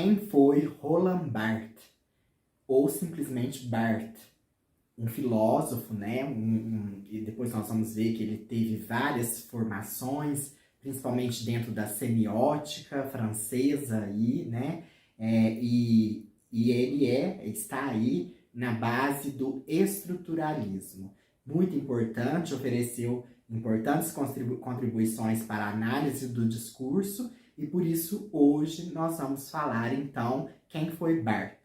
Quem foi Roland Barthes, ou simplesmente Barthes? Um filósofo, né? E depois nós vamos ver que ele teve várias formações, principalmente dentro da semiótica francesa aí, né? E ele está aí na base do estruturalismo. Muito importante, ofereceu importantes contribuições para a análise do discurso, e por isso hoje nós vamos falar então quem foi Barthes.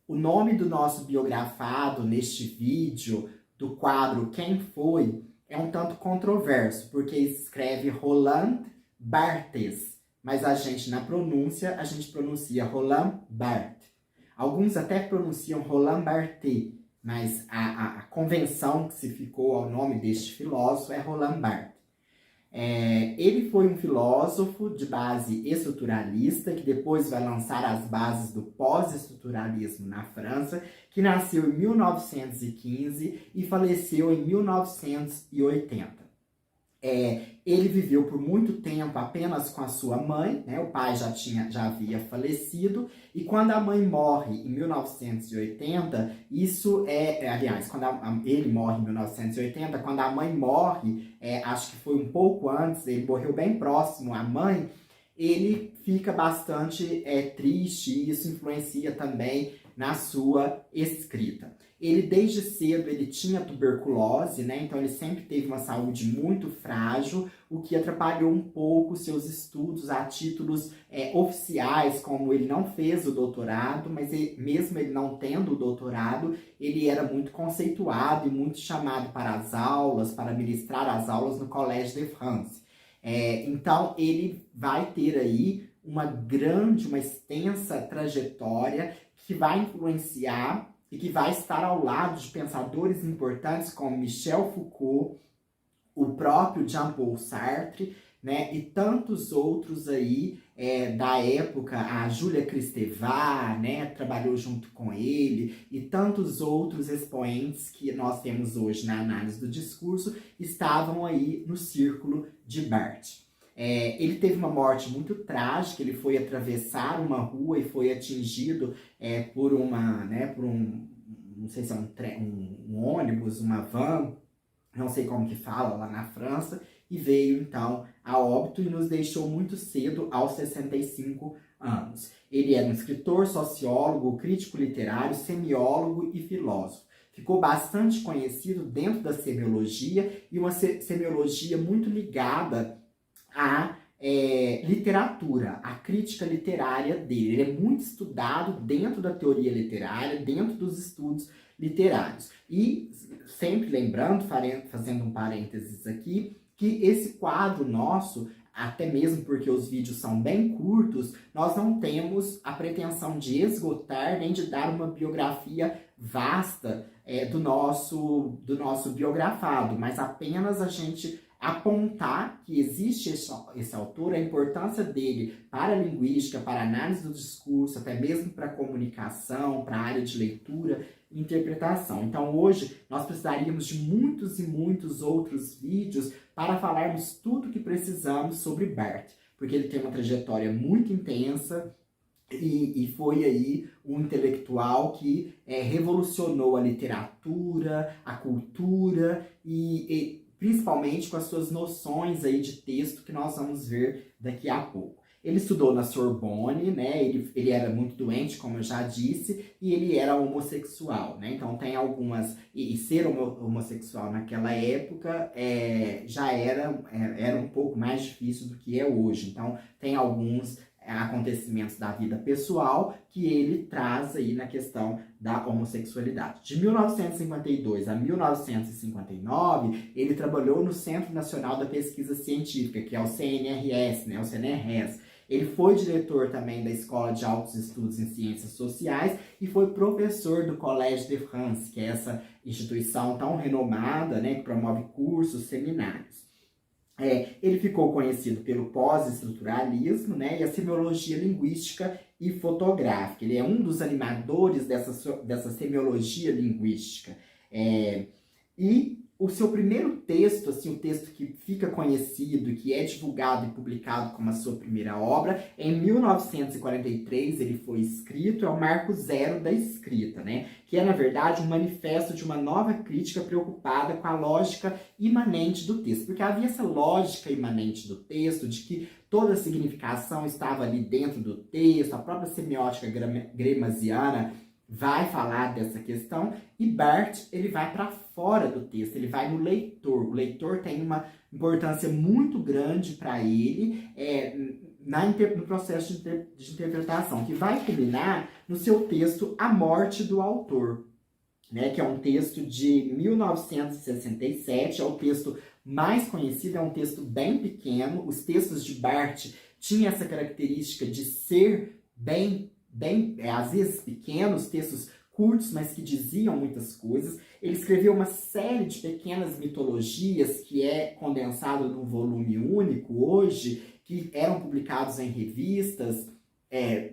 O nome do nosso biografado neste vídeo, do quadro Quem Foi, é um tanto controverso, porque escreve Roland Barthes, mas a gente pronuncia Roland Barthes. Alguns até pronunciam Roland Barthes, mas a convenção que se ficou ao nome deste filósofo é Roland Barthes. Ele foi um filósofo de base estruturalista, que depois vai lançar as bases do pós-estruturalismo na França, que nasceu em 1915 e faleceu em 1980. Ele viveu por muito tempo apenas com a sua mãe, né? O pai já havia falecido, e quando a mãe morre em 1980, ele morre em 1980, quando a mãe morre, acho que foi um pouco antes, ele morreu bem próximo à mãe, ele fica bastante triste, e isso influencia também na sua escrita. Ele, desde cedo, ele tinha tuberculose, né? Então ele sempre teve uma saúde muito frágil, o que atrapalhou um pouco seus estudos a títulos oficiais, como ele não fez o doutorado, mas mesmo ele não tendo o doutorado, ele era muito conceituado e muito chamado para as aulas, para ministrar as aulas no Collège de France. Então ele vai ter aí uma extensa trajetória que vai influenciar e que vai estar ao lado de pensadores importantes como Michel Foucault, o próprio Jean-Paul Sartre, né, e tantos outros aí da época, a Júlia Kristeva, né, trabalhou junto com ele, e tantos outros expoentes que nós temos hoje na análise do discurso estavam aí no círculo de Barthes. Ele teve uma morte muito trágica, ele foi atravessar uma rua e foi atingido por não sei se é um ônibus, uma van, não sei como que fala lá na França, e veio então a óbito e nos deixou muito cedo, aos 65 anos. Ele era um escritor, sociólogo, crítico literário, semiólogo e filósofo. Ficou bastante conhecido dentro da semiologia, e uma semiologia muito ligada à literatura, à crítica literária dele. Ele é muito estudado dentro da teoria literária, dentro dos estudos literários. E sempre lembrando, fazendo um parênteses aqui, que esse quadro nosso, até mesmo porque os vídeos são bem curtos, nós não temos a pretensão de esgotar nem de dar uma biografia vasta do nosso biografado, mas apenas a gente apontar que existe esse autor, a importância dele para a linguística, para a análise do discurso, até mesmo para a comunicação, para a área de leitura e interpretação. Então hoje nós precisaríamos de muitos e muitos outros vídeos para falarmos tudo o que precisamos sobre Barthes, porque ele tem uma trajetória muito intensa, e foi aí um intelectual que revolucionou a literatura, a cultura e principalmente com as suas noções aí de texto, que nós vamos ver daqui a pouco. Ele estudou na Sorbonne, né? Ele era muito doente, como eu já disse, e ele era homossexual, né? Então tem algumas... E ser homossexual naquela época já era um pouco mais difícil do que é hoje. Então tem alguns acontecimentos da vida pessoal que ele traz aí na questão da homossexualidade. De 1952 a 1959, ele trabalhou no Centro Nacional da Pesquisa Científica, que é o CNRS, né, o CNRS. Ele foi diretor também da Escola de Altos Estudos em Ciências Sociais e foi professor do Collège de France, que é essa instituição tão renomada, né, que promove cursos, seminários. Ele ficou conhecido pelo pós-estruturalismo, né, e a semiologia linguística e fotográfica. Ele é um dos animadores dessa semiologia linguística. E o seu primeiro texto, assim, o texto que fica conhecido, que é divulgado e publicado como a sua primeira obra, em 1943 ele foi escrito, é o Marco Zero da escrita, né? Que é, na verdade, um manifesto de uma nova crítica preocupada com a lógica imanente do texto. Porque havia essa lógica imanente do texto, de que toda a significação estava ali dentro do texto, a própria semiótica gramsciana vai falar dessa questão, e Barthes ele vai para fora do texto, ele vai no leitor. O leitor tem uma importância muito grande para ele no processo de interpretação, que vai culminar no seu texto A Morte do Autor, né, que é um texto de 1967, é o texto mais conhecido, é um texto bem pequeno. Os textos de Barthes tinham essa característica de ser bem às vezes pequenos, textos curtos, mas que diziam muitas coisas. Ele escreveu uma série de pequenas mitologias que é condensado num volume único hoje, que eram publicados em revistas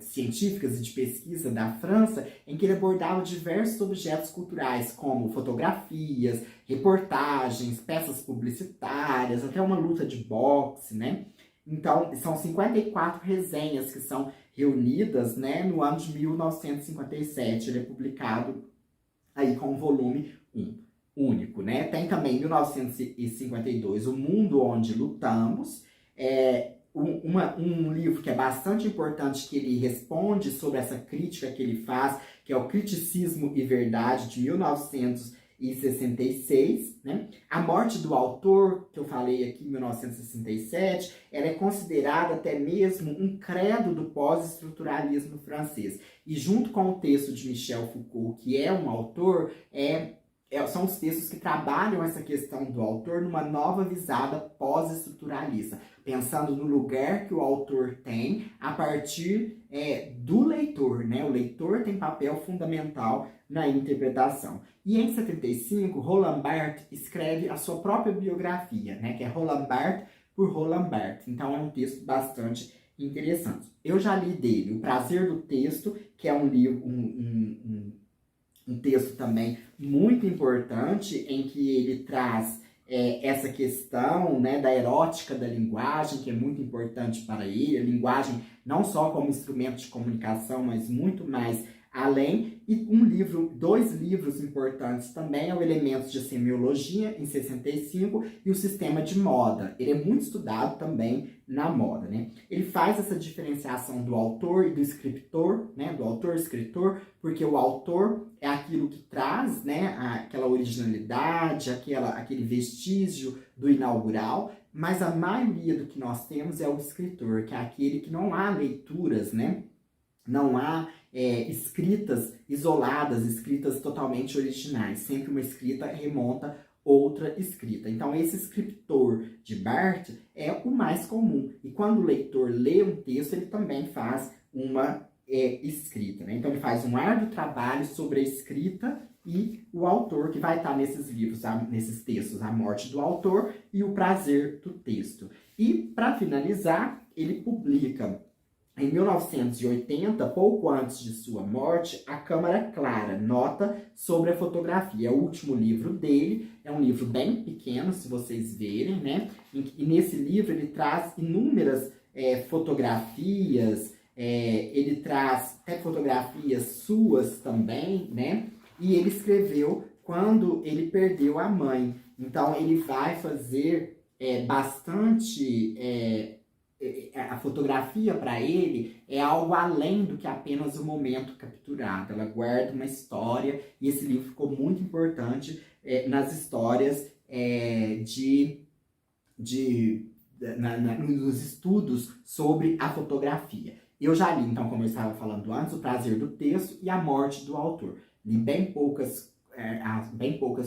científicas e de pesquisa da França, em que ele abordava diversos objetos culturais, como fotografias, reportagens, peças publicitárias, até uma luta de boxe, né? Então, são 54 resenhas que são reunidas, né, no ano de 1957. Ele é publicado aí com o volume único, né? Tem também, em 1952, O Mundo Onde Lutamos, um livro que é bastante importante, que ele responde sobre essa crítica que ele faz, que é o Criticismo e Verdade, de 1966, né? A Morte do Autor, que eu falei aqui em 1967, ela é considerada até mesmo um credo do pós-estruturalismo francês. E junto com o texto de Michel Foucault, que é um autor, são os textos que trabalham essa questão do autor numa nova visada pós-estruturalista, pensando no lugar que o autor tem a partir do leitor, né? O leitor tem papel fundamental na interpretação. E em 75, Roland Barthes escreve a sua própria biografia, né? Que é Roland Barthes por Roland Barthes. Então é um texto bastante interessante. Eu já li dele O Prazer do Texto, que é um livro, um texto também muito importante, em que ele traz essa questão, né, da erótica da linguagem, que é muito importante para ele, a linguagem não só como instrumento de comunicação, mas muito mais além. E dois livros importantes também é o Elementos de Semiologia, em 65, e o Sistema de Moda. Ele é muito estudado também na moda, né? Ele faz essa diferenciação do autor e do escritor, né? Do autor-escritor, porque o autor é aquilo que traz, né, aquela originalidade, aquele vestígio do inaugural, mas a maioria do que nós temos é o escritor, que é aquele que não há leituras, né? Não há escritas isoladas, escritas totalmente originais. Sempre uma escrita remonta outra escrita. Então, esse escritor de Barthes é o mais comum. E quando o leitor lê um texto, ele também faz uma escrita, né? Então, ele faz um árduo trabalho sobre a escrita, e o autor, que vai estar nesses livros, nesses textos, A Morte do Autor e O Prazer do Texto. E, para finalizar, ele publica em 1980, pouco antes de sua morte, A Câmara Clara, Nota sobre a Fotografia. É o último livro dele, é um livro bem pequeno, se vocês verem, né? E nesse livro ele traz inúmeras fotografias, ele traz até fotografias suas também, né? E ele escreveu quando ele perdeu a mãe. Então ele vai fazer bastante... a fotografia para ele é algo além do que apenas o momento capturado. Ela guarda uma história, e esse livro ficou muito importante nas histórias nos estudos sobre a fotografia. Eu já li, então, como eu estava falando antes, O Prazer do Texto e A Morte do Autor. Li bem poucas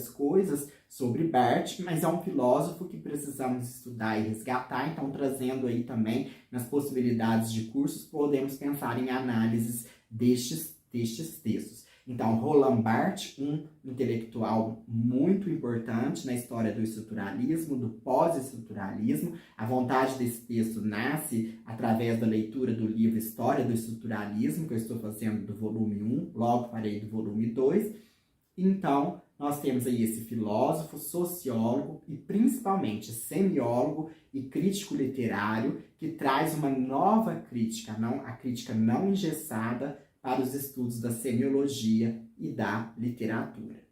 coisas sobre Barthes, mas é um filósofo que precisamos estudar e resgatar. Então, trazendo aí também nas possibilidades de cursos, podemos pensar em análises destes textos. Então, Roland Barthes, um intelectual muito importante na história do estruturalismo, do pós-estruturalismo. A vontade desse texto nasce através da leitura do livro História do Estruturalismo, que eu estou fazendo do volume 1, logo farei do volume 2. Então, nós temos aí esse filósofo, sociólogo e principalmente semiólogo e crítico literário que traz uma nova crítica, a crítica não engessada para os estudos da semiologia e da literatura.